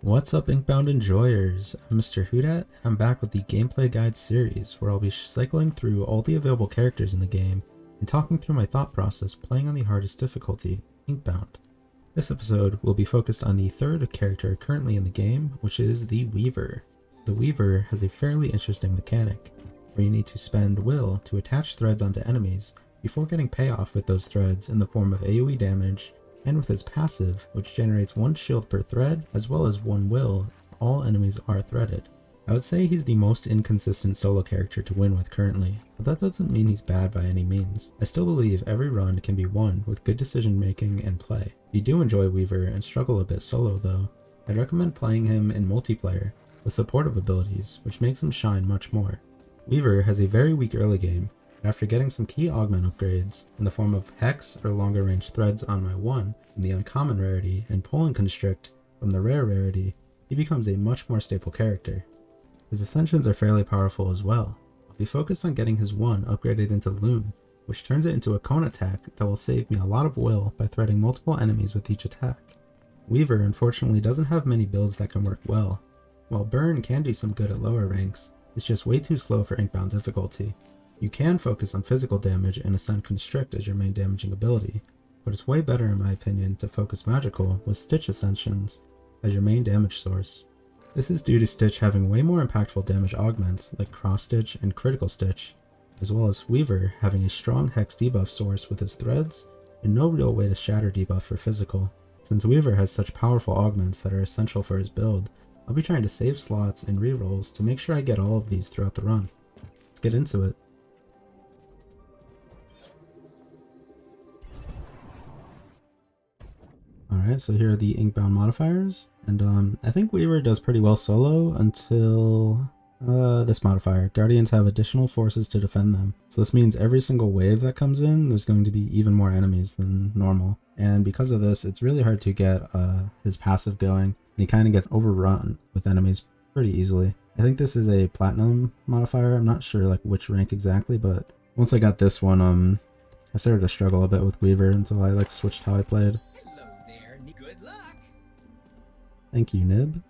What's up, Inkbound enjoyers? I'm Mr. Hoodat. I'm back with the gameplay guide series where I'll be cycling through all the available characters in the game and talking through my thought process playing on the hardest difficulty, Inkbound. This episode will be focused on the third character currently in the game, which is the Weaver. The Weaver has a fairly interesting mechanic where you need to spend will to attach threads onto enemies before getting payoff with those threads in the form of AoE damage, and with his passive, which generates 1 shield per thread, as well as 1 will if all enemies are threaded. I would say he's the most inconsistent solo character to win with currently, but that doesn't mean he's bad by any means. I still believe every run can be won with good decision making and play. If you do enjoy Weaver and struggle a bit solo though, I'd recommend playing him in multiplayer with supportive abilities, which makes him shine much more. Weaver has a very weak early game. After getting some key augment upgrades in the form of Hex or longer range threads on my 1 in the uncommon rarity and Pull and Constrict from the rare rarity, he becomes a much more stable character. His ascensions are fairly powerful as well. I'll be focused on getting his 1 upgraded into Loon, which turns it into a cone attack that will save me a lot of will by threading multiple enemies with each attack. Weaver unfortunately doesn't have many builds that can work well. While Burn can do some good at lower ranks, it's just way too slow for Inkbound difficulty. You can focus on physical damage and ascend Constrict as your main damaging ability, but it's way better in my opinion to focus magical with Stitch Ascensions as your main damage source. This is due to Stitch having way more impactful damage augments like Cross Stitch and Critical Stitch, as well as Weaver having a strong Hex debuff source with his threads and no real way to shatter debuff for physical. Since Weaver has such powerful augments that are essential for his build, I'll be trying to save slots and rerolls to make sure I get all of these throughout the run. Let's get into it. Alright, so here are the Inkbound modifiers, and I think Weaver does pretty well solo until this modifier. Guardians have additional forces to defend them. So this means every single wave that comes in, there's going to be even more enemies than normal. And because of this, it's really hard to get his passive going, and he kind of gets overrun with enemies pretty easily. I think this is a platinum modifier. I'm not sure like which rank exactly, but once I got this one, I started to struggle a bit with Weaver until I like switched how I played. Thank you, Nib.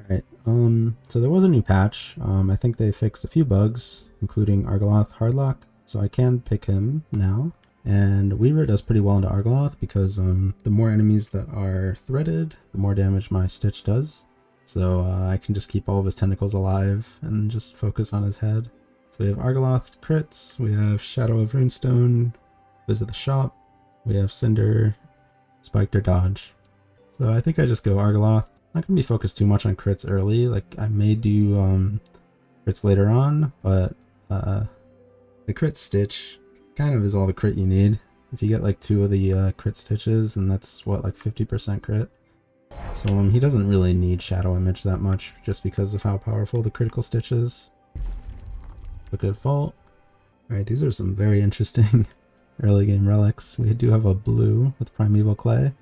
Alright, so there was a new patch. I think they fixed a few bugs, including Argoloth Hardlock, so I can pick him now. And Weaver does pretty well into Argoloth because the more enemies that are threaded, the more damage my Stitch does. So I can just keep all of his tentacles alive and just focus on his head. So we have Argoloth crits, we have Shadow of Runestone, Visit the Shop, we have Cinder, Spiked or Dodge. So I think I just go Argoloth. Not going to be focused too much on crits early, like I may do crits later on, but the crit Stitch kind of is all the crit you need. If you get like 2 of the crit stitches, then that's what, like 50% crit. So he doesn't really need Shadow Image that much, just because of how powerful the critical stitch is. Look at Vault. Alright, these are some very interesting early game relics. We do have a blue with Primeval Clay.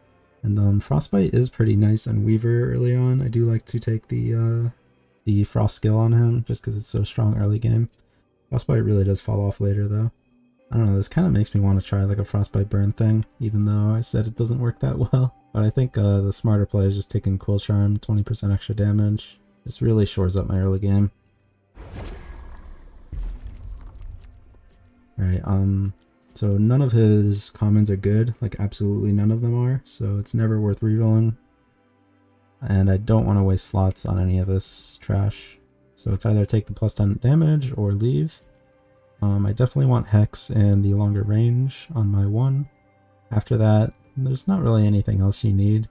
And Frostbite is pretty nice on Weaver early on. I do like to take the Frost skill on him, just because it's so strong early game. Frostbite really does fall off later though. I don't know, this kind of makes me want to try like a Frostbite burn thing, even though I said it doesn't work that well. But I think the smarter play is just taking Quill Charm, 20% extra damage. This really shores up my early game. Alright, so none of his commons are good, like absolutely none of them are, so it's never worth rerolling. And I don't want to waste slots on any of this trash. So it's either take the plus 10 damage or leave. I definitely want Hex and the longer range on my 1. After that, there's not really anything else you need.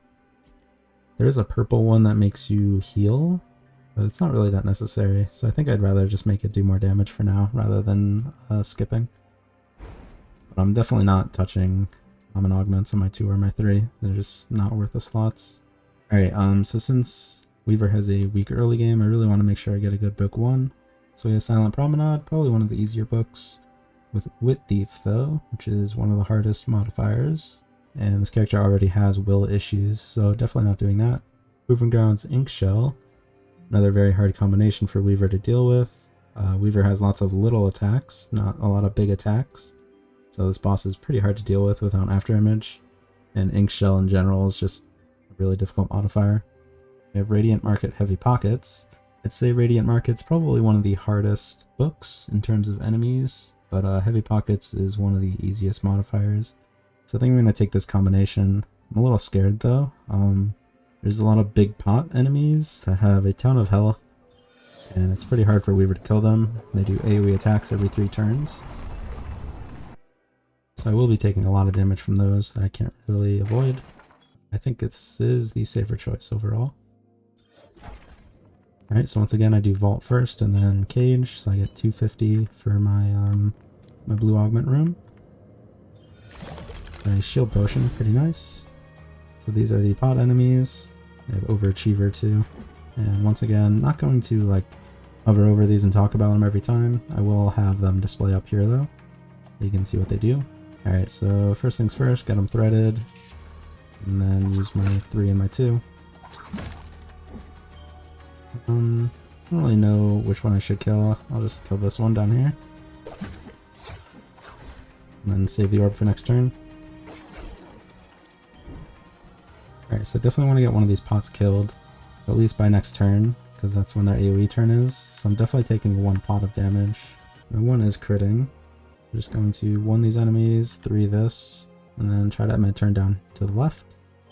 There is a purple one that makes you heal, but it's not really that necessary, so I think I'd rather just make it do more damage for now, rather than skipping. But I'm definitely not touching common augments on my 2 or my 3. They're just not worth the slots. Alright, so since Weaver has a weak early game, I really want to make sure I get a good book 1. So we have Silent Promenade, probably one of the easier books. With Wit Thief though, which is one of the hardest modifiers. And this character already has will issues, so definitely not doing that. Proving Grounds Inkshell, another very hard combination for Weaver to deal with. Weaver has lots of little attacks, not a lot of big attacks. So this boss is pretty hard to deal with without Afterimage. And Inkshell in general is just a really difficult modifier. We have Radiant Market Heavy Pockets. I'd say Radiant Market's probably one of the hardest books in terms of enemies, but Heavy Pockets is one of the easiest modifiers. So I think I'm going to take this combination. I'm a little scared though. There's a lot of big pot enemies that have a ton of health, and it's pretty hard for Weaver to kill them. They do AoE attacks every 3 turns. So I will be taking a lot of damage from those that I can't really avoid. I think this is the safer choice overall. Alright, so once again I do Vault first and then Cage, so I get 250 for my my blue augment room. A shield potion, pretty nice. So these are the pot enemies. They have Overachiever too. And once again, not going to like hover over these and talk about them every time. I will have them display up here though. You can see what they do. Alright, so first things first, get them threaded. And then use my 3 and my 2. I don't really know which one I should kill. I'll just kill this one down here. And then save the orb for next turn. Alright, so I definitely want to get one of these pots killed, at least by next turn, because that's when their AoE turn is. So I'm definitely taking 1 pot of damage. And 1 is critting. I'm just going to 1 these enemies, 3 this, and then try to end my turn down to the left,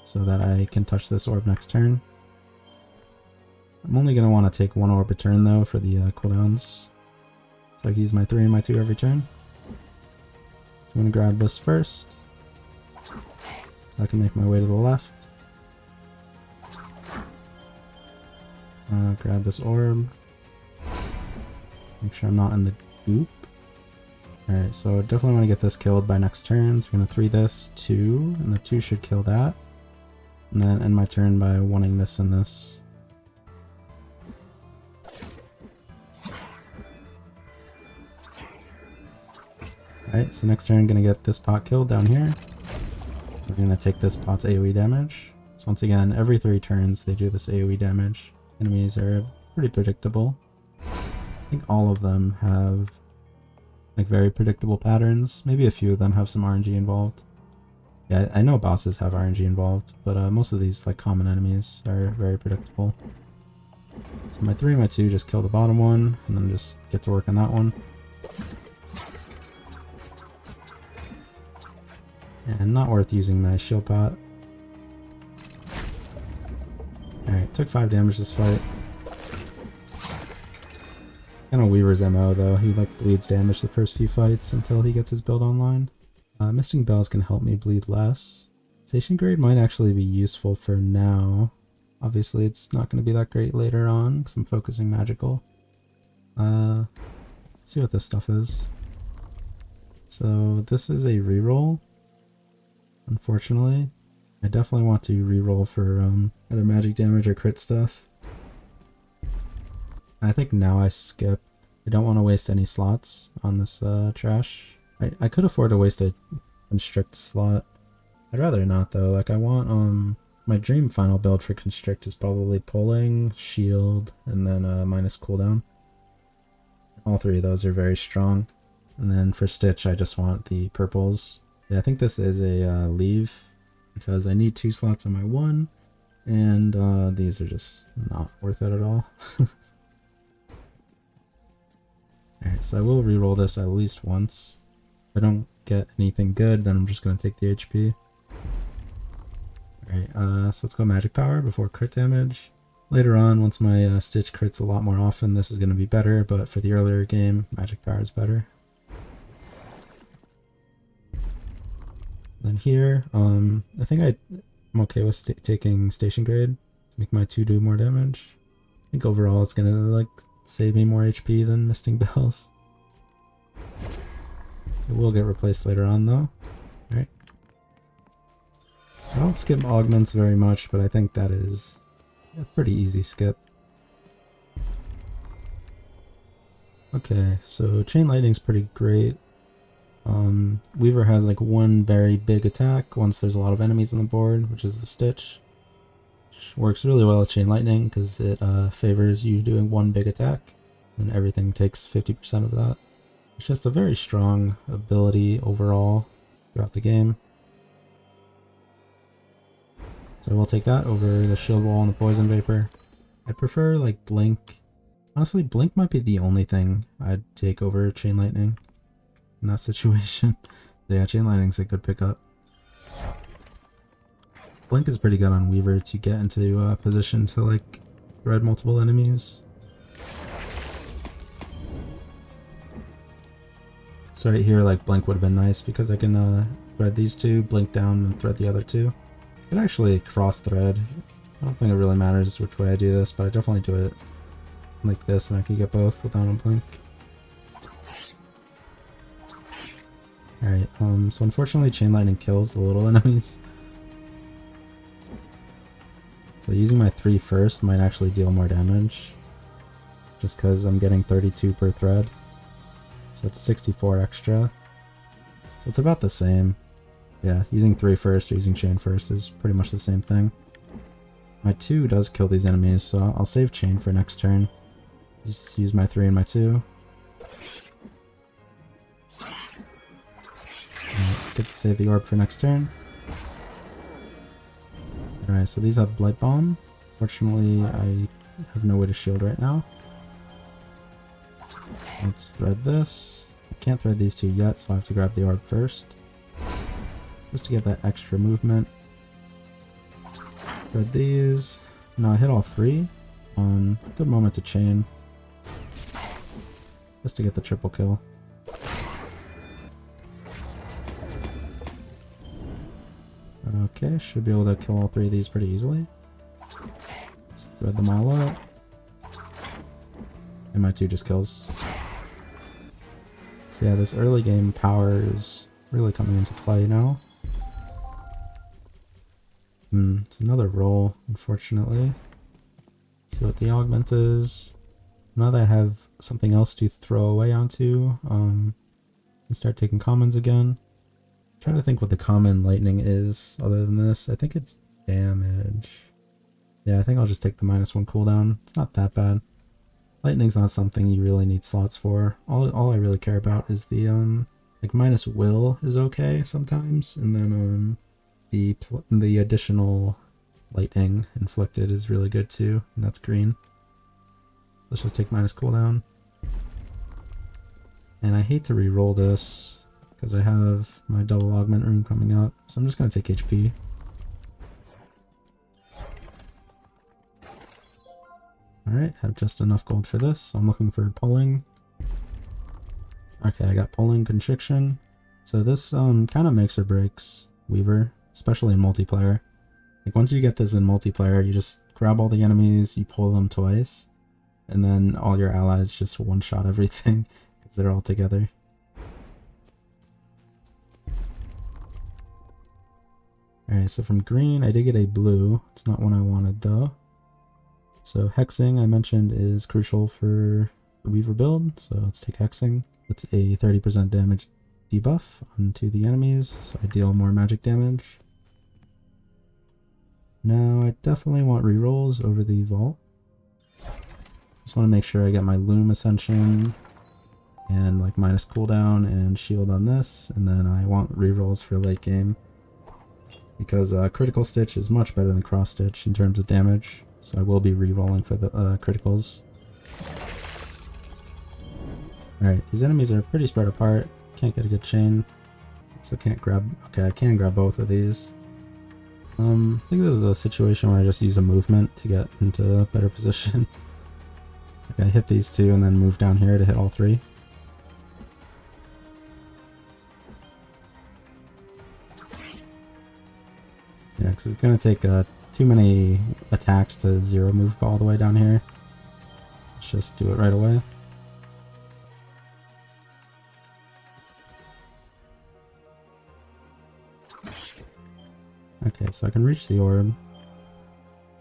so that I can touch this orb next turn. I'm only going to want to take 1 orb a turn though for the cooldowns. So I can use my 3 and my 2 every turn. I'm going to grab this first, so I can make my way to the left. Grab this orb. Make sure I'm not in the goop. Alright, so definitely want to get this killed by next turn. So I'm going to 3 this, 2, and the 2 should kill that. And then end my turn by 1ing this and this. Alright, so next turn I'm going to get this pot killed down here. We're going to take this pot's AoE damage. So once again, every 3 turns they do this AoE damage. Enemies are pretty predictable. I think all of them have like very predictable patterns. Maybe a few of them have some RNG involved. Yeah, I know bosses have RNG involved, but most of these like common enemies are very predictable. So my 3 and my 2 just kill the bottom one, and then just get to work on that one. And not worth using my shield pot. Alright, took 5 damage this fight. Kind of Weaver's MO though, he like bleeds damage the first few fights until he gets his build online. Misting Bells can help me bleed less. Station Grade might actually be useful for now. Obviously it's not going to be that great later on because I'm focusing magical. Let's see what this stuff is. So this is a reroll. Unfortunately, I definitely want to reroll for either magic damage or crit stuff. I think now I skip. I don't want to waste any slots on this trash. I could afford to waste a constrict slot. I'd rather not though. Like I want my dream final build for constrict is probably pulling, shield, and then minus cooldown. All 3 of those are very strong. And then for Stitch I just want the purples. Yeah, I think this is a leave because I need 2 slots on my 1, and these are just not worth it at all. Alright, so I will reroll this at least once. If I don't get anything good, then I'm just going to take the HP. Alright, so let's go magic power before crit damage. Later on, once my Stitch crits a lot more often, this is going to be better, but for the earlier game, magic power is better. Then here, I think I'm okay with taking Station Grade, make my 2 do more damage. I think overall it's gonna like save me more HP than Misting Bells. It will get replaced later on though. Right. I don't skip augments very much, but I think that is a pretty easy skip. Okay, so Chain Lightning's pretty great. Weaver has like 1 very big attack once there's a lot of enemies on the board, which is the Stitch. Which works really well with Chain Lightning because it favors you doing 1 big attack, and everything takes 50% of that. It's just a very strong ability overall throughout the game. So we'll take that over the Shield Wall and the Poison Vapor. I prefer like Blink. Honestly, Blink might be the only thing I'd take over Chain Lightning in that situation. Yeah, Chain Lightning's a good pickup. Blink is pretty good on Weaver to get into position to like thread multiple enemies. So right here, like Blink would have been nice because I can thread these two, blink down, and thread the other two. I could actually cross thread. I don't think it really matters which way I do this, but I definitely do it like this, and I can get both without a blink. Alright, so unfortunately Chain Lightning kills the little enemies. So using my 3 first might actually deal more damage. Just because I'm getting 32 per thread. So it's 64 extra. So it's about the same. Yeah, using 3 first or using Chain first is pretty much the same thing. My 2 does kill these enemies, so I'll save Chain for next turn. Just use my 3 and my 2. Get to save the orb for next turn. Alright, so these have Blight Bomb. Fortunately, I have no way to shield right now. Let's thread this. I can't thread these two yet, so I have to grab the orb first. Just to get that extra movement. Thread these. No, I hit all 3. Good moment to chain. Just to get the triple kill. Okay, should be able to kill all 3 of these pretty easily. Let's thread them all up. And my 2 just kills. So yeah, this early game power is really coming into play now. It's another roll, unfortunately. Let's see what the augment is. Now that I have something else to throw away onto, and start taking commons again. Trying to think what the common lightning is other than this. I think it's damage. Yeah, I think I'll just take the -1 cooldown. It's not that bad. Lightning's not something you really need slots for. All I really care about is the like -will is okay sometimes, and then the additional lightning inflicted is really good too, and that's green. Let's just take minus cooldown. And I hate to re-roll this because I have my double augment room coming up, so I'm just going to take HP. Alright, have just enough gold for this. I'm looking for pulling. Okay, I got pulling, constriction. So this kind of makes or breaks Weaver, especially in multiplayer. Like once you get this in multiplayer, you just grab all the enemies, you pull them twice, and then all your allies just one-shot everything because they're all together. Alright, so from green, I did get a blue. It's not one I wanted though. So hexing, I mentioned, is crucial for the Weaver build, so let's take hexing. It's a 30% damage debuff onto the enemies, so I deal more magic damage. Now, I definitely want rerolls over the vault. Just want to make sure I get my Loom Ascension and like minus cooldown and shield on this, and then I want rerolls for late game. Because Critical Stitch is much better than Cross Stitch in terms of damage, so I will be re-rolling for the criticals. Alright, these enemies are pretty spread apart. Can't get a good chain, so can't grab... Okay, I can grab both of these. I think this is a situation where I just use a movement to get into a better position. Okay, I hit these two and then move down here to hit all 3. Yeah, because it's going to take too many attacks to zero move all the way down here. Let's just do it right away. Okay, so I can reach the orb.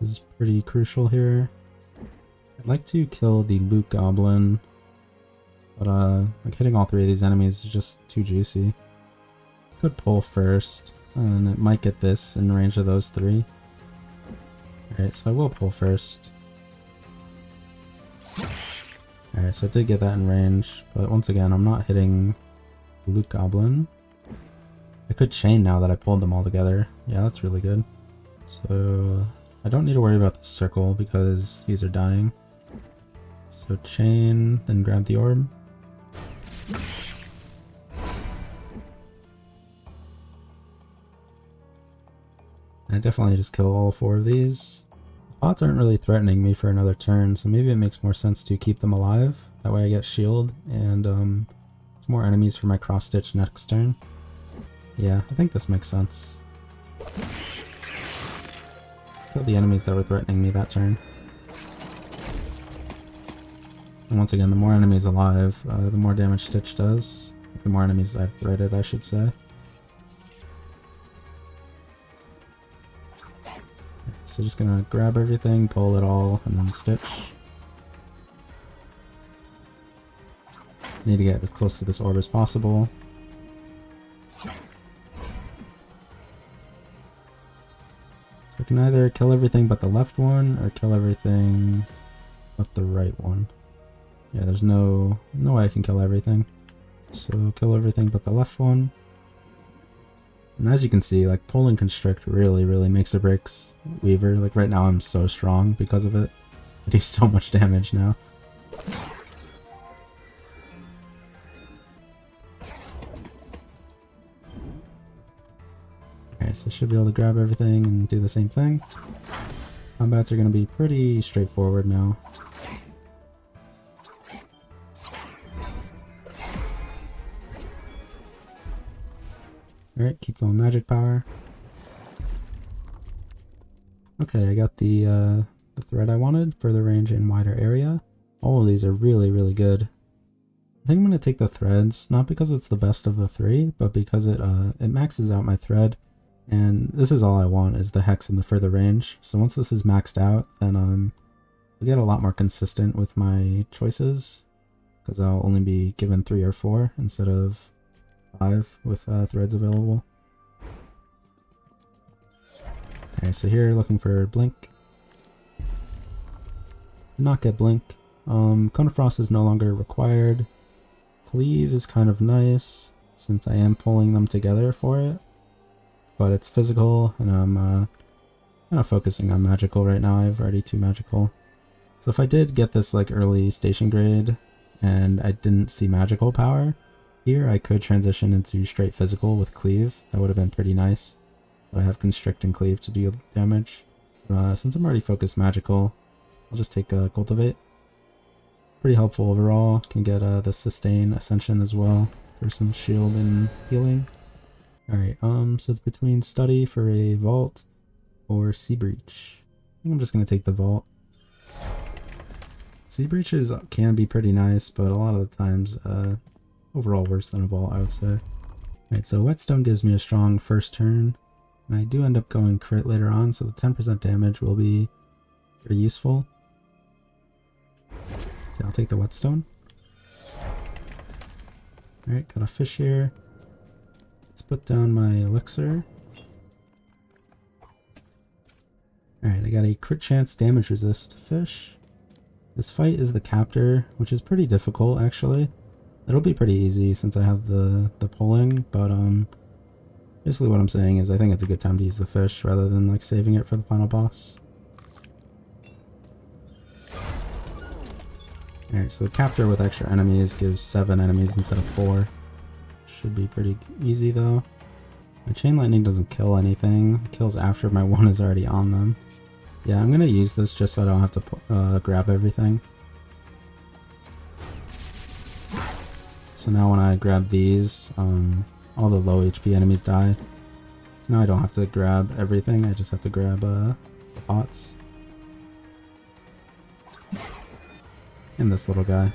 This is pretty crucial here. I'd like to kill the Loot Goblin, but like hitting all 3 of these enemies is just too juicy. Could pull first, and it might get this in range of those 3. Alright, so I will pull first. Alright, so I did get that in range, but once again, I'm not hitting the Loot Goblin. I could chain now that I pulled them all together. Yeah, that's really good. So I don't need to worry about the circle because these are dying. So chain, then grab the orb. I definitely just kill all 4 of these. Pots aren't really threatening me for another turn, so maybe it makes more sense to keep them alive. That way I get shield and more enemies for my cross-stitch next turn. Yeah, I think this makes sense. Kill the enemies that were threatening me that turn. And once again, the more enemies alive, the more damage Stitch does. The more enemies I've threaded, I should say. So just gonna grab everything, pull it all, and then Stitch. Need to get as close to this orb as possible. So I can either kill everything but the left one, or kill everything but the right one. Yeah, there's no way I can kill everything. So kill everything but the left one. And as you can see, like, pull and constrict really makes or breaks Weaver. Like, right now I'm so strong because of it. I do so much damage now. Okay, so I should be able to grab everything and do the same thing. Combats are going to be pretty straightforward now. Alright, keep going magic power. Okay, I got the thread I wanted, further range and wider area. All of these are really good. I think I'm going to take the threads, not because it's the best of the 3, but because it maxes out my thread. And this is all I want, is the hex and the further range. So once this is maxed out, then I'll get a lot more consistent with my choices, because I'll only be given 3 or 4 instead of 5 with threads available. Okay, so here looking for Blink. Did not get Blink. Cone of Frost is no longer required. Cleave is kind of nice, since I am pulling them together for it. But it's physical, and I'm kind of focusing on magical right now. I have already 2 magical. So if I did get this like early station grade, and I didn't see magical power, here I could transition into straight physical with Cleave. That would have been pretty nice. But I have Constrict and Cleave to deal damage. Since I'm already focused magical, I'll just take Cultivate. Pretty helpful overall. Can get the Sustain Ascension as well for some shield and healing. Alright, so it's between Study for a Vault or Sea Breach. I think I'm just going to take the Vault. Sea Breaches can be pretty nice, but a lot of the times overall worse than a Vault, I would say. Alright, so Whetstone gives me a strong first turn, and I do end up going crit later on, so the 10% damage will be pretty useful. So I'll take the Whetstone. Alright, got a fish here. Let's put down my elixir. Alright, I got a crit chance damage resist fish. This fight is the captor, which is pretty difficult actually. It'll be pretty easy since I have the pulling, but basically what I'm saying is I think it's a good time to use the fish rather than like saving it for the final boss. Alright, so the captor with extra enemies gives 7 enemies instead of 4. Should be pretty easy though. My chain lightning doesn't kill anything. It kills after my 1 is already on them. Yeah, I'm gonna use this just so I don't have to grab everything. So now when I grab these, all the low HP enemies die. So now I don't have to grab everything, I just have to grab the pots. And this little guy.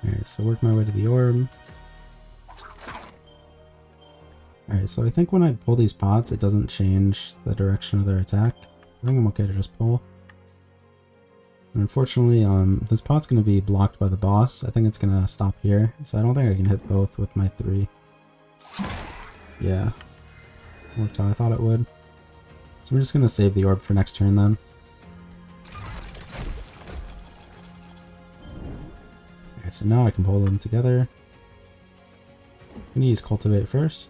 Alright, so work my way to the orb. Alright, so I think when I pull these pots, it doesn't change the direction of their attack. I think I'm okay to just pull. And unfortunately, this pot's going to be blocked by the boss. I think it's going to stop here, so I don't think I can hit both with my 3. Yeah. Worked how I thought it would. So we're just going to save the orb for next turn then. Okay, so now I can pull them together. I'm going to use Cultivate first.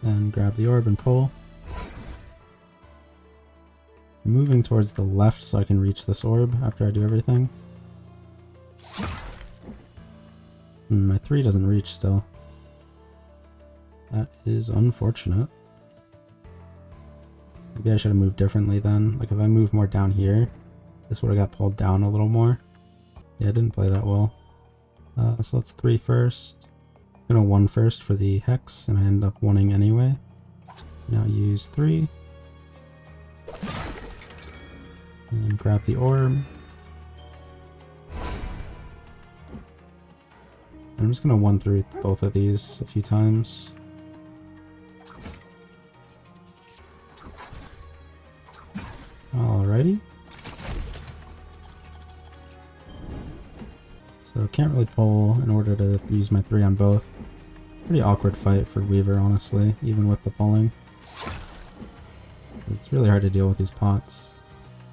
Then grab the orb and pull. I'm moving towards the left so I can reach this orb after I do everything. My 3 doesn't reach still. That is unfortunate. Maybe I should have moved differently then. Like if I moved more down here, this would have got pulled down a little more. Yeah, I didn't play that well. So let's 3 first. I'm gonna 1 first for the hex, and I end up 1ing anyway. Now use 3. And grab the orb. I'm just gonna 1 through both of these a few times. Alrighty. So can't really pull in order to use my 3 on both. Pretty awkward fight for Weaver, honestly, even with the pulling. It's really hard to deal with these pots.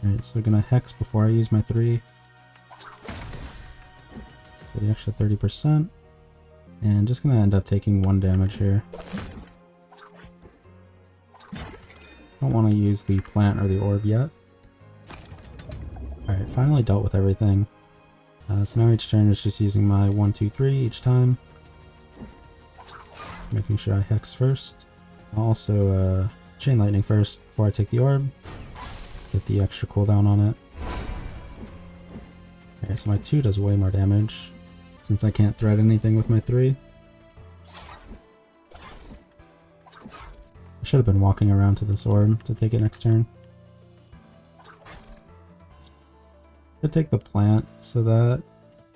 Alright, so we're gonna hex before I use my 3. For the extra 30%. And just gonna end up taking 1 damage here. Don't want to use the plant or the orb yet. Alright, finally dealt with everything. So now each turn is just using my 1, 2, 3 each time. Making sure I hex first. I'll also chain lightning first before I take the orb. Get the extra cooldown on it. Alright, so my 2 does way more damage, since I can't thread anything with my 3. I should have been walking around to this orb to take it next turn. Could take the plant so that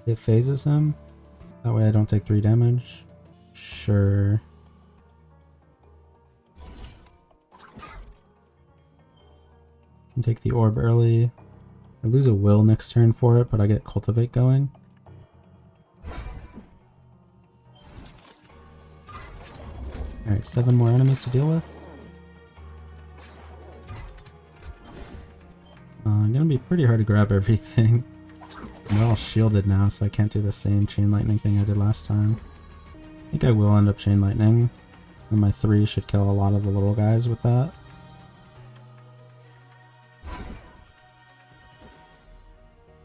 it phases him. That way I don't take 3 damage. Sure. Can take the orb early. I lose a will next turn for it, but I get cultivate going. Alright, 7 more enemies to deal with. Gonna be pretty hard to grab everything. They're all shielded now, so I can't do the same chain lightning thing I did last time. I think I will end up chain lightning, and my 3 should kill a lot of the little guys with that. I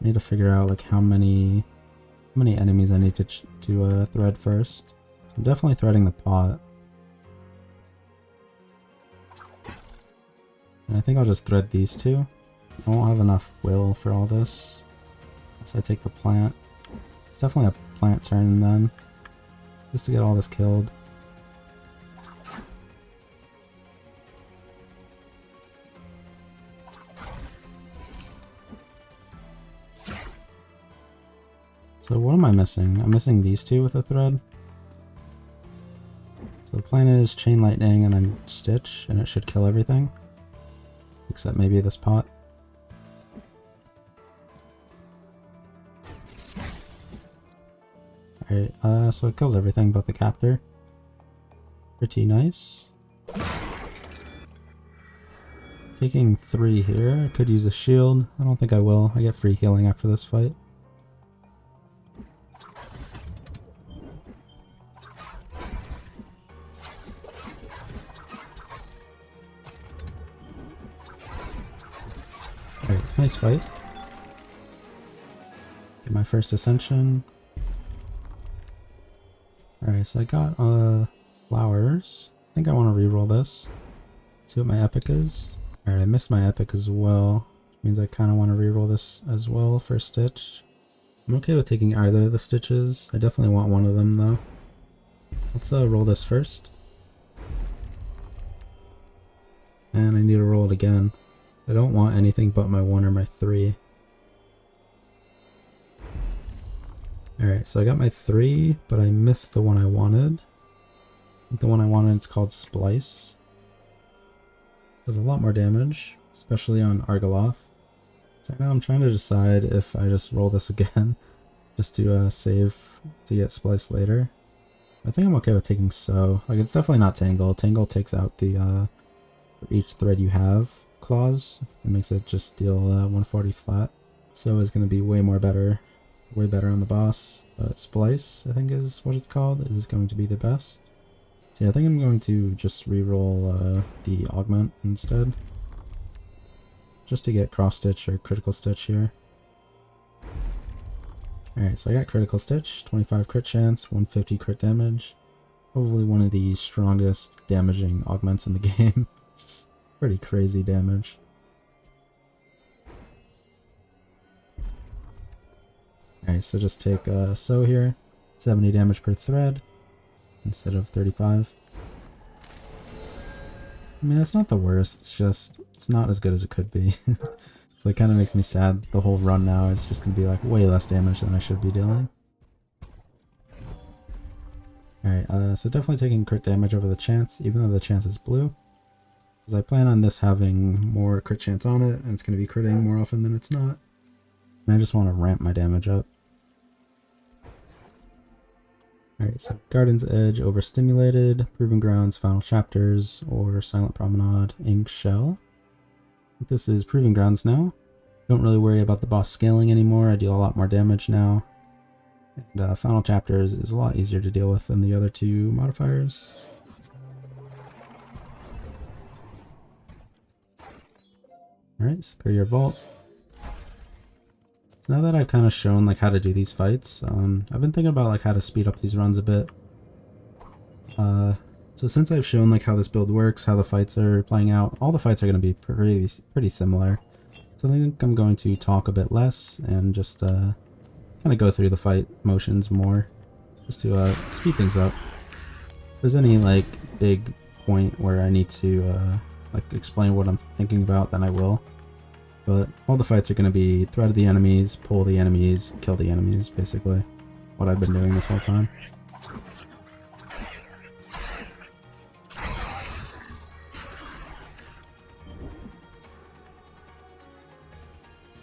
need to figure out like how many enemies I need to thread first. So I'm definitely threading the pot. And I think I'll just thread these 2. I won't have enough will for all this. So I take the plant. It's definitely a plant turn then. Just to get all this killed. So what am I missing? I'm missing these 2 with a thread. So the plan is chain lightning and then stitch, and it should kill everything. Except maybe this pot. Alright, so it kills everything but the captor. Pretty nice. Taking 3 here. I could use a shield. I don't think I will. I get free healing after this fight. Alright, nice fight. Get my first ascension. Alright, so I got flowers. I think I want to reroll this. See what my epic is. Alright, I missed my epic as well. Which means I kind of want to reroll this as well for Stitch. I'm okay with taking either of the Stitches. I definitely want one of them though. Let's roll this first. And I need to roll it again. I don't want anything but my 1 or my 3. Alright, so I got my 3, but I missed the one I wanted. I think the one I wanted is called Splice. Does a lot more damage, especially on Argoloth. So now I'm trying to decide if I just roll this again, just to save to get Splice later. I think I'm okay with taking So. Like, it's definitely not Tangle. Tangle takes out the, for each thread you have clause. It makes it just deal 140 flat. So is going to be way better on the boss. But Splice, I think is what it's called, is going to be the best. So yeah, I think I'm going to just reroll the augment instead. Just to get cross stitch or critical stitch here. Alright, so I got critical stitch, 25 crit chance, 150 crit damage. Probably one of the strongest damaging augments in the game. Just pretty crazy damage. Alright, so just take sew here, 70 damage per thread instead of 35. I mean, it's not the worst, it's just, it's not as good as it could be. So it kind of makes me sad. The whole run now is just going to be like way less damage than I should be dealing. Alright, so definitely taking crit damage over the chance, even though the chance is blue. Because I plan on this having more crit chance on it, and it's going to be critting more often than it's not. And I just want to ramp my damage up. Alright, so Garden's Edge, Overstimulated, Proving Grounds, Final Chapters, or Silent Promenade, Ink Shell. This is Proving Grounds now. Don't really worry about the boss scaling anymore, I deal a lot more damage now. And Final Chapters is a lot easier to deal with than the other two modifiers. Alright, Superior Vault. So now that I've kind of shown like how to do these fights, I've been thinking about like how to speed up these runs a bit. So since I've shown like how this build works, how the fights are playing out, all the fights are going to be pretty similar. So I think I'm going to talk a bit less and just kind of go through the fight motions more, just to speed things up. If there's any like big point where I need to like explain what I'm thinking about, then I will. But all the fights are going to be thread the enemies, pull the enemies, kill the enemies, basically. What I've been doing this whole time.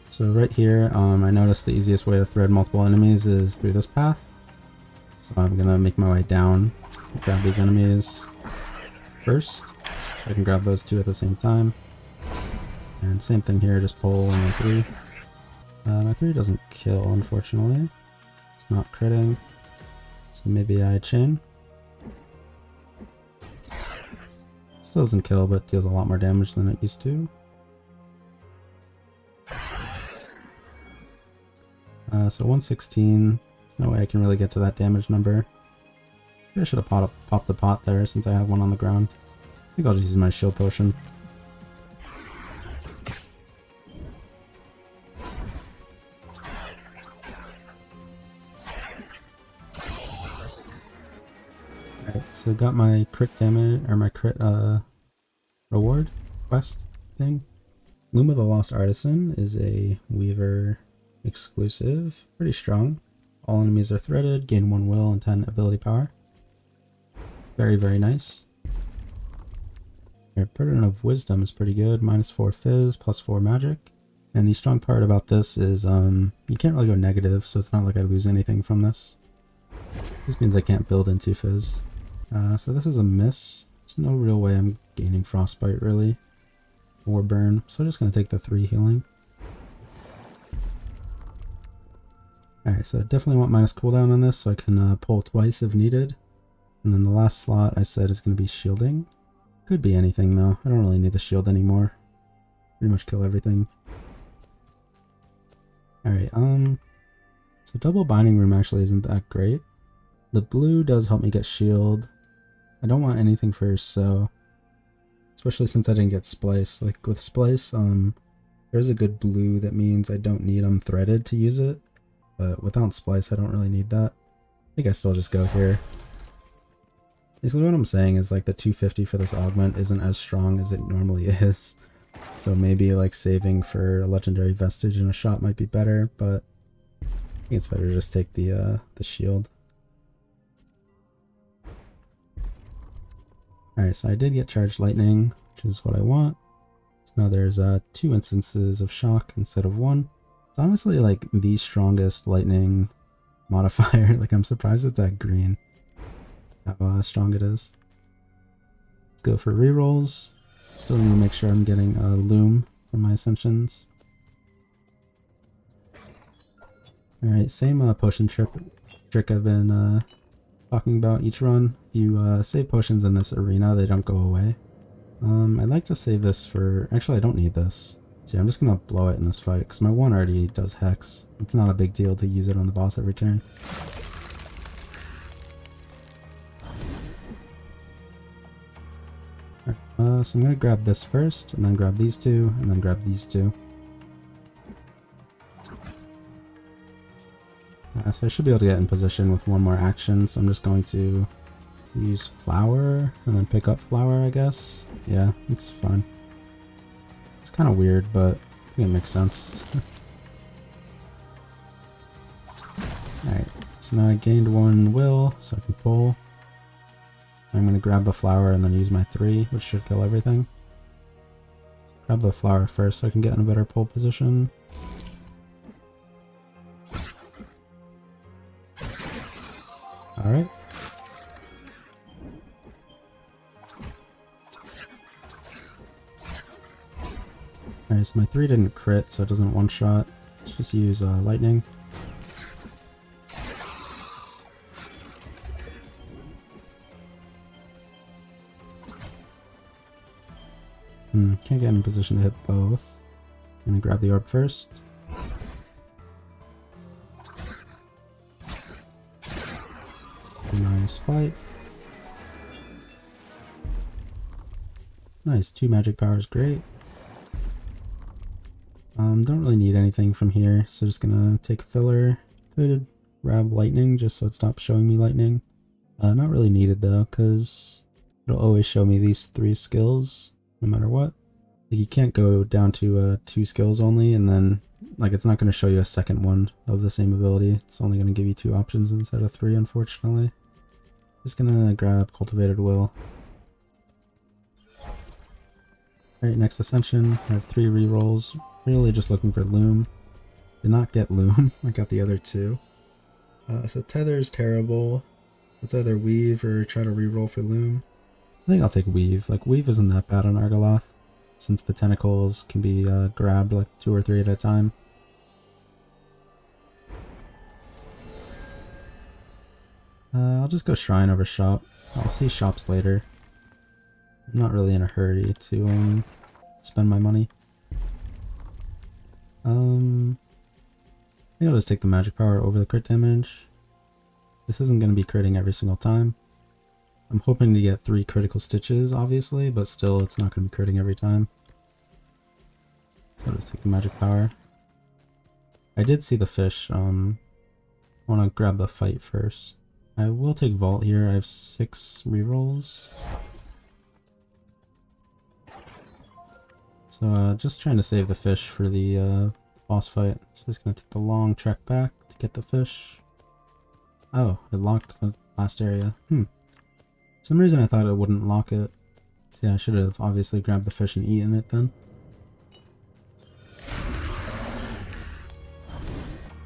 So right here, I noticed the easiest way to thread multiple enemies is through this path. So I'm going to make my way down, grab these enemies first, so I can grab those two at the same time. And same thing here, just pull on my 3. My 3 doesn't kill, unfortunately. It's not critting. So maybe I chain. Still doesn't kill, but deals a lot more damage than it used to. So 116. There's no way I can really get to that damage number. Maybe I should have popped the pot there since I have one on the ground. I think I'll just use my shield potion. Alright, so got my crit damage, or my crit reward quest thing. Loom of the Lost Artisan is a Weaver exclusive, pretty strong. All enemies are threaded, gain 1 will and 10 ability power. Very, very nice. Burden of Wisdom is pretty good, -4 fizz, +4 magic. And the strong part about this is you can't really go negative, so it's not like I lose anything from this. This means I can't build into fizz. So this is a miss. There's no real way I'm gaining frostbite really, or burn, so I'm just going to take the 3 healing. Alright, so I definitely want minus cooldown on this so I can pull twice if needed. And then the last slot I said is going to be shielding. Could be anything though, I don't really need the shield anymore. Pretty much kill everything. Alright, so double binding room actually isn't that great. The blue does help me get shield. I don't want anything for so, especially since I didn't get splice. Like with splice, there's a good blue that means I don't need them threaded to use it. But without splice, I don't really need that. I think I still just go here. Basically what I'm saying is like the 250 for this augment isn't as strong as it normally is. So maybe like saving for a legendary vestige in a shot might be better, but I think it's better to just take the shield. Alright, so I did get charged lightning, which is what I want. So now there's 2 instances of shock instead of 1. It's honestly like the strongest lightning modifier. Like I'm surprised it's that green. How strong it is. Let's go for rerolls. Still need to make sure I'm getting a loom from my ascensions. Alright, same potion trick I've been talking about each run. If you save potions in this arena, they don't go away. I'd like to save this for... Actually, I don't need this. See, I'm just gonna blow it in this fight, because my 1 already does Hex. It's not a big deal to use it on the boss every turn. So I'm gonna grab this first, and then grab these two, and then grab these two. So I should be able to get in position with one more action, so I'm just going to use flower, and then pick up flower, I guess. Yeah, it's fine. It's kind of weird, but I think it makes sense. Alright, so now I gained 1 will, so I can pull. I'm going to grab the flower and then use my 3, which should kill everything. Grab the flower first so I can get in a better pull position. Alright. Alright, so my 3 didn't crit, so it doesn't one-shot. Let's just use lightning. Can't get in position to hit both. I'm gonna grab the orb first. Nice fight. Nice, 2 magic powers, great. Don't really need anything from here, so just gonna take filler. Could grab lightning just so it stops showing me lightning. Not really needed though, because it'll always show me these 3 skills, no matter what. Like, you can't go down to 2 skills only, and then like it's not going to show you a second one of the same ability. It's only going to give you 2 options instead of 3, unfortunately. Just gonna grab Cultivated Will. Alright, next Ascension. I have 3 rerolls. Really just looking for Loom. Did not get Loom. I got the other 2. So Tether is terrible. Let's either Weave or try to reroll for Loom. I think I'll take Weave. Like, Weave isn't that bad on Argoloth, since the tentacles can be grabbed like 2 or 3 at a time. I'll just go Shrine over Shop. I'll see shops later. I'm not really in a hurry to spend my money. I think I'll just take the magic power over the crit damage. This isn't going to be critting every single time. I'm hoping to get 3 critical stitches, obviously, but still it's not going to be critting every time. So I'll just take the magic power. I did see the fish. I want to grab the fight first. I will take Vault here. I have 6 rerolls. So just trying to save the fish for the boss fight. Just going to take the long trek back to get the fish. Oh, it locked the last area. For some reason I thought it wouldn't lock it. So yeah, I should have obviously grabbed the fish and eaten it then.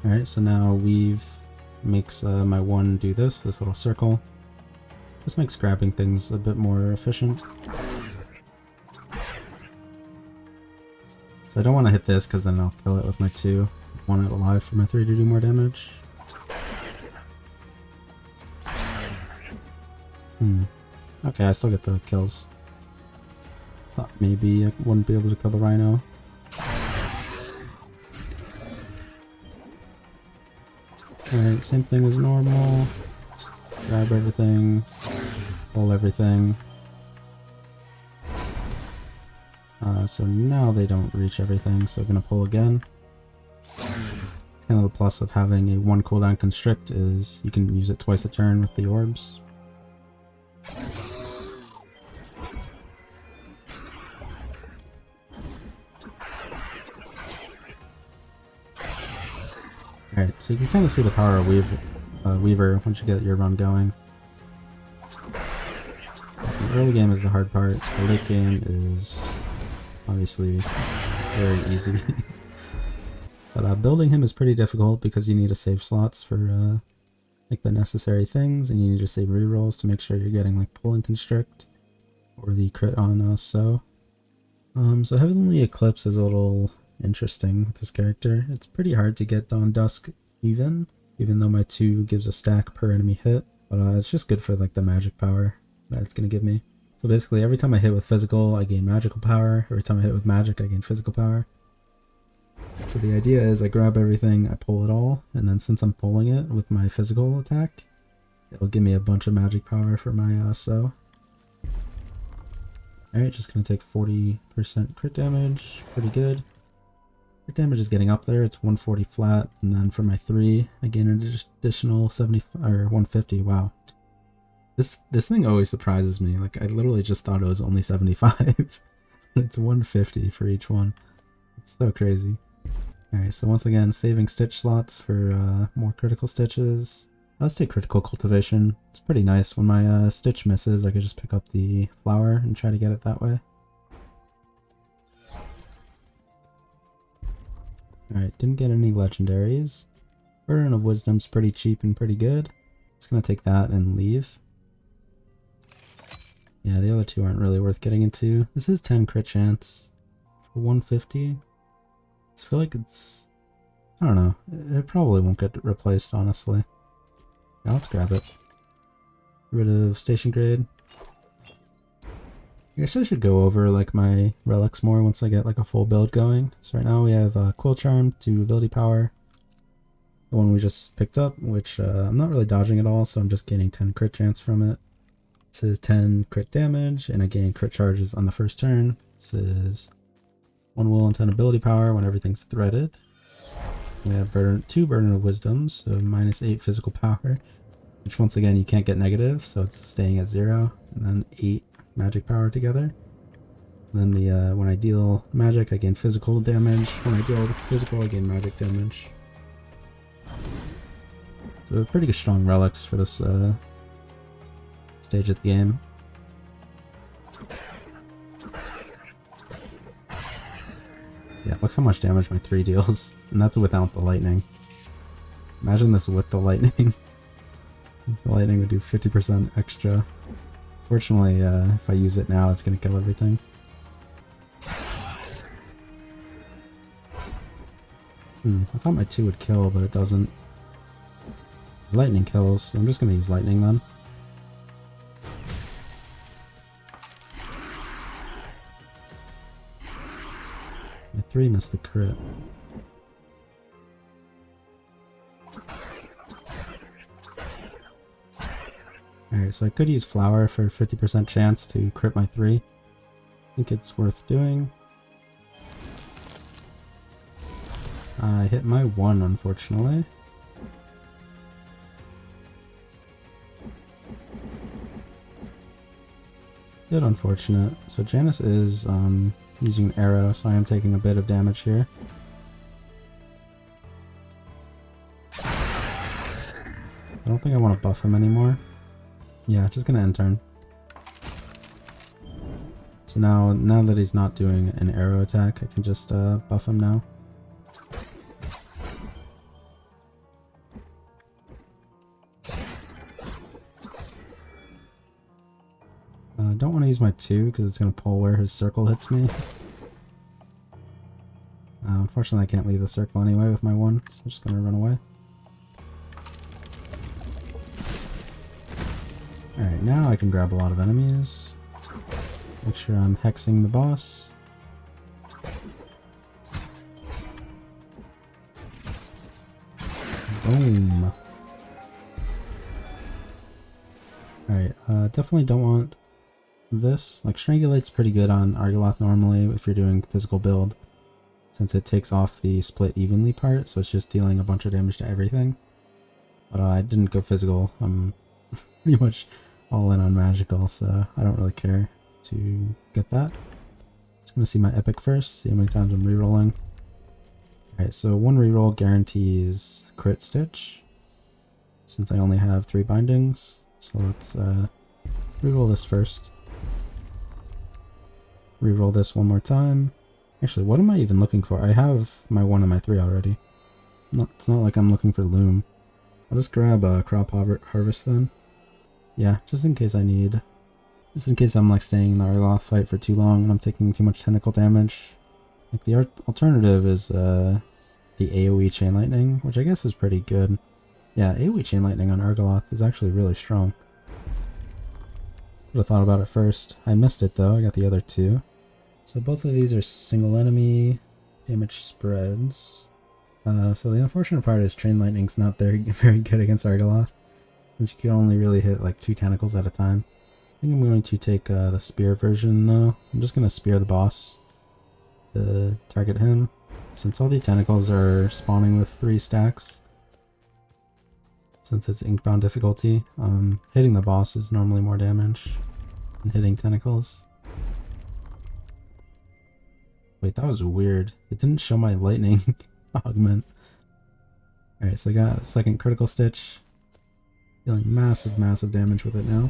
Alright, so now Weave makes my 1 do this little circle. This makes grabbing things a bit more efficient. So I don't want to hit this because then I'll kill it with my 2. I want it alive for my 3 to do more damage. Okay, I still get the kills. Thought maybe I wouldn't be able to kill the rhino. Alright, same thing as normal. Grab everything. Pull everything. So now they don't reach everything, so I'm gonna pull again. Kind of the plus of having a 1 cooldown constrict is you can use it twice a turn with the orbs. Alright, so you can kind of see the power of Weaver once you get your run going. The early game is the hard part. The late game is obviously very easy. But building him is pretty difficult because you need to save slots for like the necessary things, and you need to save rerolls to make sure you're getting like pull and constrict or the crit on so Heavenly Eclipse is a little interesting with this character. It's pretty hard to get Dawn Dusk even though my 2 gives a stack per enemy hit. But it's just good for like the magic power that it's gonna give me. So basically every time I hit with physical, I gain magical power. Every time I hit with magic, I gain physical power. So the idea is I grab everything, I pull it all, and then since I'm pulling it with my physical attack, it'll give me a bunch of magic power for my so. Alright, just gonna take 40% crit damage, pretty good. Crit damage is getting up there, it's 140 flat, and then for my 3, I gain an additional 70 or 150, wow. This thing always surprises me, like I literally just thought it was only 75. It's 150 for each one. It's so crazy. Alright, so once again, saving stitch slots for more critical stitches. Let's take critical cultivation. It's pretty nice. When my stitch misses, I could just pick up the flower and try to get it that way. Alright, didn't get any legendaries. Burden of Wisdom's pretty cheap and pretty good. Just gonna take that and leave. Yeah, the other two aren't really worth getting into. This is 10 crit chance for 150. I feel like it's... I don't know. It probably won't get replaced, honestly. Yeah, let's grab it. Get rid of station grade. I guess I should go over like my relics more once I get like a full build going. So right now we have Quill Charm to ability power. The one we just picked up, which I'm not really dodging at all, so I'm just gaining 10 crit chance from it. This is 10 crit damage, and I gain crit charges on the first turn. This is 1 will and 10 ability power when everything's threaded. We have 2 Burden of Wisdom, so -8 physical power, which once again you can't get negative, so it's staying at 0, and then 8 magic power together. And then the when I deal magic, I gain physical damage. When I deal physical, I gain magic damage. So pretty strong relics for this stage of the game. Yeah, look how much damage my 3 deals, and that's without the lightning. Imagine this with the lightning. The lightning would do 50% extra. Fortunately, if I use it now, it's going to kill everything. I thought my 2 would kill, but it doesn't. Lightning kills, so I'm just going to use lightning then. My 3 missed the crit. Alright, so I could use flower for 50% chance to crit my 3. I think it's worth doing. I hit my 1, unfortunately. Bit unfortunate. So Janice is using an arrow, so I am taking a bit of damage here. I don't think I want to buff him anymore. Yeah, just gonna end turn. So now that he's not doing an arrow attack, I can just buff him now. Don't want to use my 2 because it's going to pull where his circle hits me. Unfortunately, I can't leave the circle anyway with my 1, so I'm just going to run away. Alright, now I can grab a lot of enemies. Make sure I'm hexing the boss. Boom. Alright, definitely don't want this. Like, Strangulate's pretty good on Argoloth normally if you're doing physical build, since it takes off the split evenly part, so it's just dealing a bunch of damage to everything. But I didn't go physical. I'm pretty much all in on magical, so I don't really care to get that. Just gonna see my epic first, see how many times I'm rerolling. Alright, so 1 reroll guarantees crit stitch, since I only have 3 bindings. So let's reroll this first. Reroll this 1 more time. Actually, what am I even looking for? I have my 1 and my 3 already. It's not like I'm looking for Loom. I'll just grab a crop harvest then. Yeah, just in case I need. Just in case I'm like staying in the Argoloth fight for too long and I'm taking too much tentacle damage. Like the alternative is the AoE chain lightning, which I guess is pretty good. Yeah, AoE Chain Lightning on Argoloth is actually really strong. Should have thought about it first. I missed it though, I got the other two. So both of these are single enemy damage spreads. So the unfortunate part is Chain Lightning's not very good against Argoloth, since you can only really hit like 2 tentacles at a time. I think I'm going to take the spear version though. I'm just going to spear the boss to target him. Since all the tentacles are spawning with 3 stacks, since it's Inkbound difficulty, hitting the boss is normally more damage than hitting tentacles. Wait, that was weird. It didn't show my lightning augment. Alright, so I got a second critical stitch. Dealing massive damage with it now.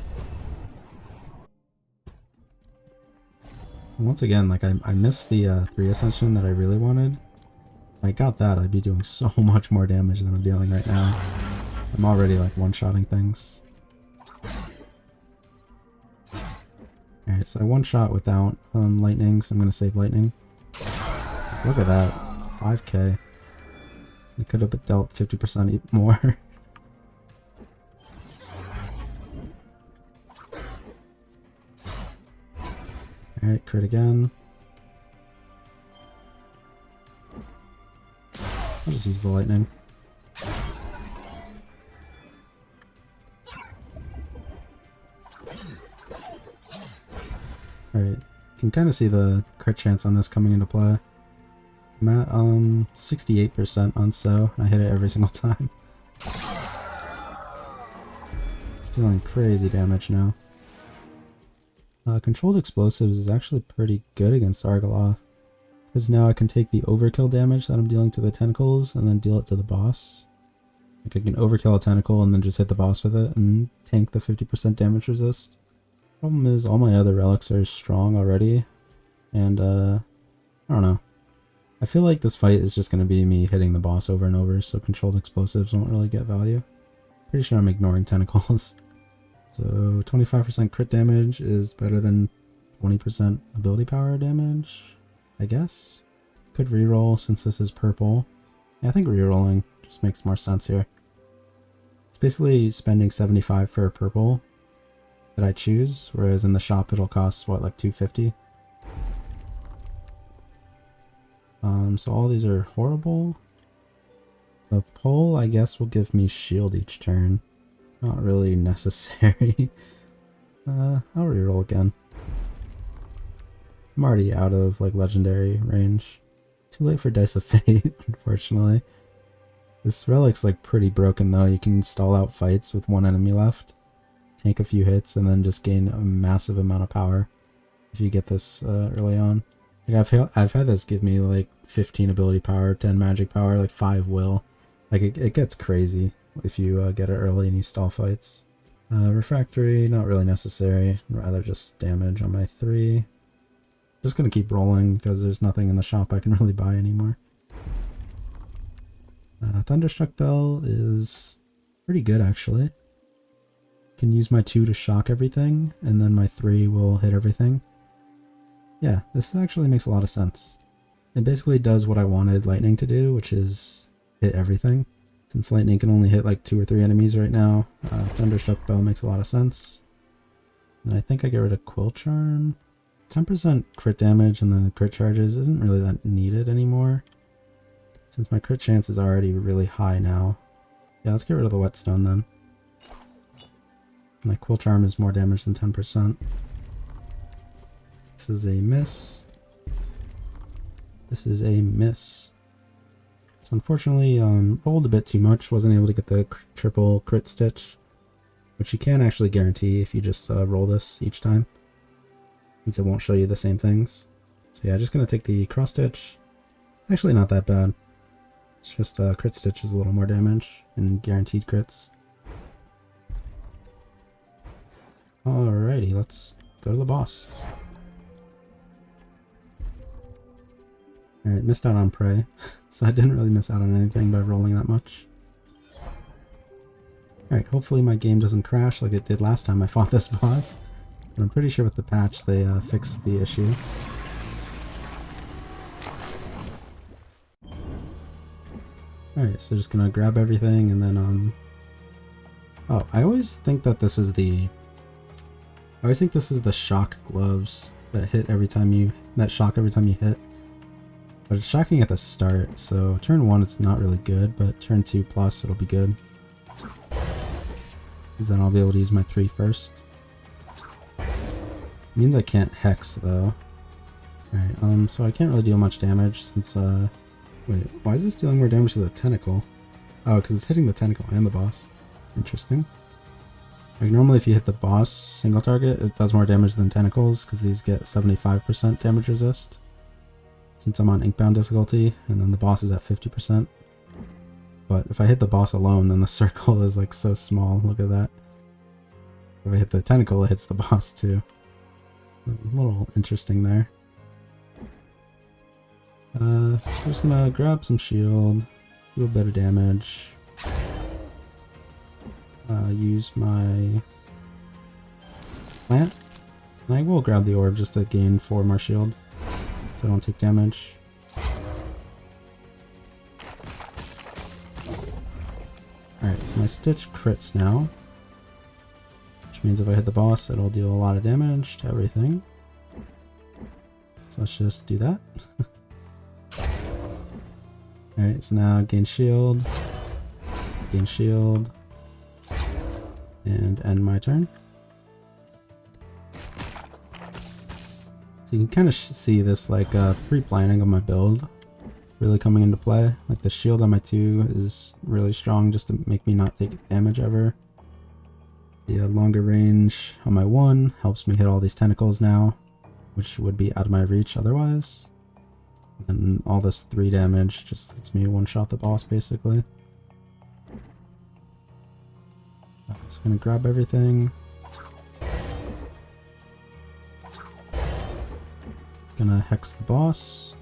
And once again, like I missed the 3 Ascension that I really wanted. If I got that, I'd be doing so much more damage than I'm dealing right now. I'm already like one-shotting things. Alright, so I one-shot without lightning, so I'm gonna save lightning. Look at that. 5k. I could have dealt 50% more. Alright, crit again. I'll just use the lightning. Alright, you can kind of see the crit chance on this coming into play. I'm at 68% on so, and I hit it every single time. It's dealing crazy damage now. Controlled explosives is actually pretty good against Argoloth, because now I can take the overkill damage that I'm dealing to the tentacles and then deal it to the boss. Like I can overkill a tentacle and then just hit the boss with it and tank the 50% damage resist. Problem is all my other relics are strong already, and I don't know. I feel like this fight is just going to be me hitting the boss over and over, so controlled explosives won't really get value. Pretty sure I'm ignoring tentacles. So 25% crit damage is better than 20% ability power damage, I guess. Could reroll since this is purple. Yeah, I think rerolling just makes more sense here. It's basically spending 75 for a purple that I choose, whereas in the shop it'll cost, what, like 250? So all these are horrible. The pole, I guess, will give me shield each turn. Not really necessary. I'll reroll again. I'm already out of, like, legendary range. Too late for Dice of Fate, unfortunately. This relic's, like, pretty broken, though. You can stall out fights with 1 enemy left, tank a few hits, and then just gain a massive amount of power if you get this early on. Like, I've had this give me, like, 15 ability power, 10 magic power, like 5 will. Like, it gets crazy if you get it early and you stall fights. Refractory, not really necessary. Rather just damage on my 3. Just gonna keep rolling because there's nothing in the shop I can really buy anymore. Thunderstruck Bell is pretty good, actually. Can use my 2 to shock everything, and then my 3 will hit everything. Yeah, this actually makes a lot of sense. It basically does what I wanted Lightning to do, which is hit everything. Since Lightning can only hit like 2 or 3 enemies right now, Thunderstruck Bell makes a lot of sense. And I think I get rid of Quill Charm. 10% crit damage and then the crit charges isn't really that needed anymore, since my crit chance is already really high now. Yeah, let's get rid of the Whetstone then. My Quill Charm is more damage than 10%. This is a miss. This is a miss. So unfortunately, rolled a bit too much. Wasn't able to get the triple crit stitch, which you can actually guarantee if you just roll this each time, since it won't show you the same things. So yeah, just gonna take the cross stitch. It's actually not that bad. It's just crit stitch is a little more damage and guaranteed crits. Alrighty, let's go to the boss. Alright, missed out on prey, so I didn't really miss out on anything by rolling that much. Alright, hopefully my game doesn't crash like it did last time I fought this boss. But I'm pretty sure with the patch they fixed the issue. Alright, so just gonna grab everything and then Oh, I always think that this is the... I always think this is the shock gloves that hit every time you... that shock every time you hit. But it's shocking at the start, so turn 1 it's not really good, but turn 2 plus it'll be good. Because then I'll be able to use my 3 first. Means I can't hex though. Alright, so I can't really deal much damage since, wait, why is this dealing more damage to the tentacle? Oh, because it's hitting the tentacle and the boss. Interesting. Like, normally if you hit the boss single target, it does more damage than tentacles, because these get 75% damage resist. Since I'm on Inkbound difficulty, and then the boss is at 50%. But if I hit the boss alone, then the circle is like so small, look at that. If I hit the tentacle, it hits the boss too. A little interesting there. So I'm just gonna grab some shield, do a bit of damage. Use my plant. And I will grab the orb just to gain 4 more shield, so I don't take damage. Alright, so my Stitch crits now. Which means if I hit the boss, it'll deal a lot of damage to everything. So let's just do that. Alright, so now gain shield, and end my turn. So you can kind of see this like pre-planning of my build really coming into play. Like the shield on my 2 is really strong just to make me not take damage ever. The longer range on my 1 helps me hit all these tentacles now, which would be out of my reach otherwise. And all this 3 damage just lets me one-shot the boss basically. So I'm gonna grab everything. Gonna hex the boss.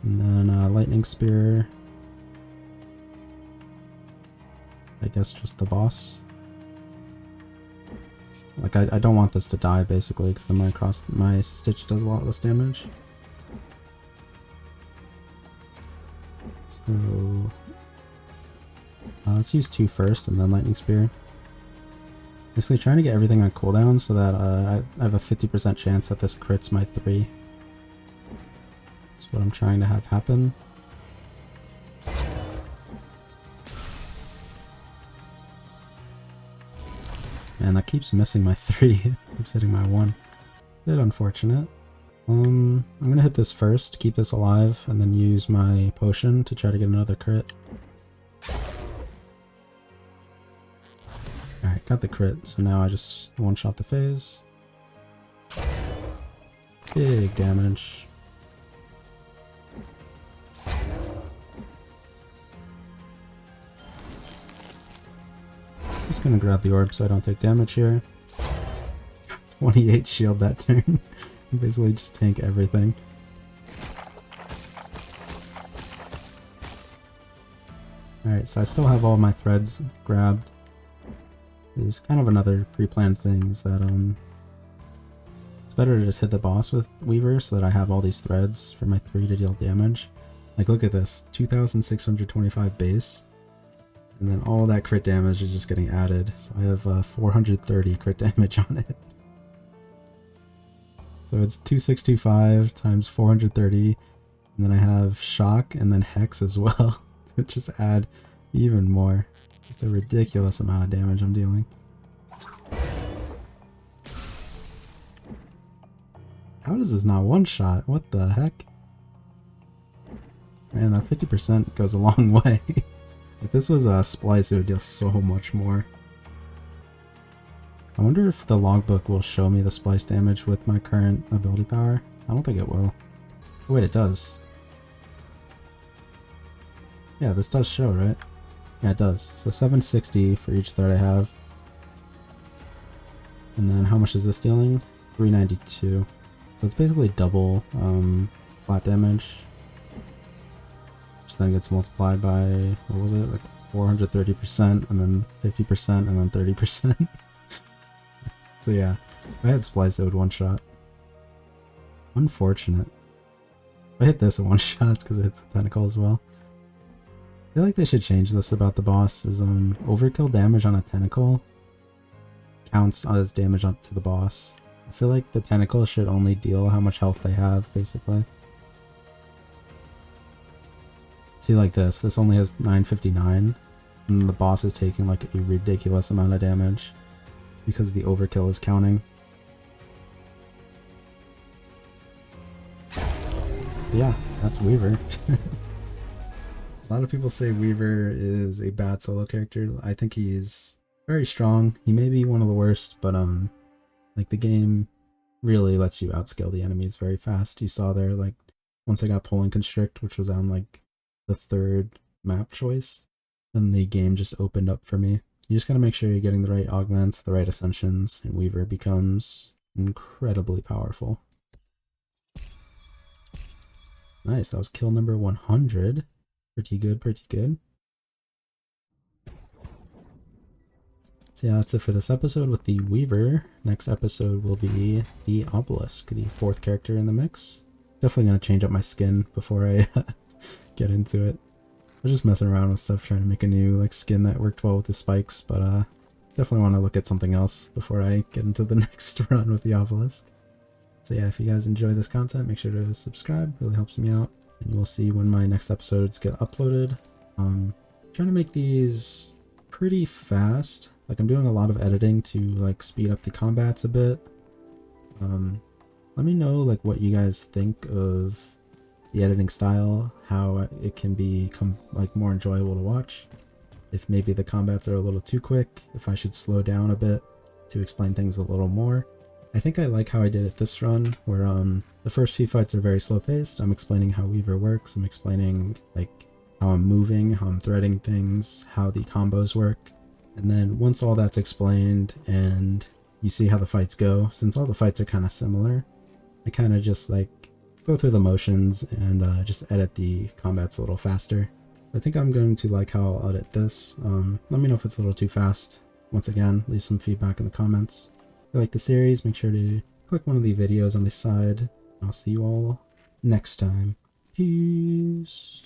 And then lightning spear. I guess just the boss. Like I don't want this to die basically, because then my Stitch does a lot less damage. So let's use 2 first and then lightning spear. Basically trying to get everything on cooldown so that I have a 50% chance that this crits my 3. That's what I'm trying to have happen. And that keeps missing my 3. Keeps hitting my 1. Bit unfortunate. I'm gonna hit this first, keep this alive, and then use my potion to try to get another crit. Alright, got the crit, so now I just one-shot the phase. Big damage. Just gonna grab the orb so I don't take damage here. 28 shield that turn. Basically just tank everything. Alright, so I still have all my threads grabbed. Is kind of another pre-planned thing is that it's better to just hit the boss with Weaver so that I have all these threads for my 3 to deal damage. Like look at this, 2625 base. And then all that crit damage is just getting added. So I have 430 crit damage on it. So it's 2625 times 430, and then I have shock and then hex as well to just add even more. Just a ridiculous amount of damage I'm dealing. How does this not one shot? What the heck? Man, that 50% goes a long way. If this was a splice, it would deal so much more. I wonder if the logbook will show me the splice damage with my current ability power. I don't think it will. Oh, wait, it does. Yeah, this does show, right? Yeah, it does. So 760 for each thread I have. And then how much is this dealing? 392. So it's basically double flat damage. Which then gets multiplied by, what was it? Like 430%, and then 50%, and then 30%. So yeah, if I had Splice, it would one-shot. Unfortunate. If I hit this, it one-shots because it hits the tentacle as well. feel like they should change this about the boss, is overkill damage on a tentacle counts as damage up to the boss. I feel like the tentacle should only deal how much health they have, basically. See, like this only has 959, and the boss is taking like a ridiculous amount of damage because the overkill is counting. But yeah, that's Weaver. A lot of people say Weaver is a bad solo character. I think he's very strong. He may be one of the worst, but like the game really lets you outskill the enemies very fast. You saw there, like, once I got Pulling Constrict, which was on like the 3rd map choice, then the game just opened up for me. You just gotta make sure you're getting the right augments, the right ascensions, and Weaver becomes incredibly powerful. Nice, that was kill number 100. Pretty good, pretty good. So yeah, that's it for this episode with the Weaver. Next episode will be the Obelisk, the 4th character in the mix. Definitely gonna change up my skin before I get into it. I was just messing around with stuff, trying to make a new like skin that worked well with the spikes, but definitely want to look at something else before I get into the next run with the Obelisk. So yeah, if you guys enjoy this content, make sure to subscribe, really helps me out. And you will see when my next episodes get uploaded. Trying to make these pretty fast. Like, I'm doing a lot of editing to like speed up the combats a bit. Let me know like what you guys think of the editing style, how it can become like more enjoyable to watch. If maybe the combats are a little too quick, if I should slow down a bit to explain things a little more. I think I like how I did it this run, where the first few fights are very slow paced. I'm explaining how Weaver works, I'm explaining like how I'm moving, how I'm threading things, how the combos work. And then once all that's explained and you see how the fights go, since all the fights are kind of similar, I kind of just like go through the motions and just edit the combats a little faster. I think I'm going to like how I'll edit this. Let me know if it's a little too fast. Once again, leave some feedback in the comments. If you like the series, make sure to click one of the videos on the side. I'll see you all next time. Peace.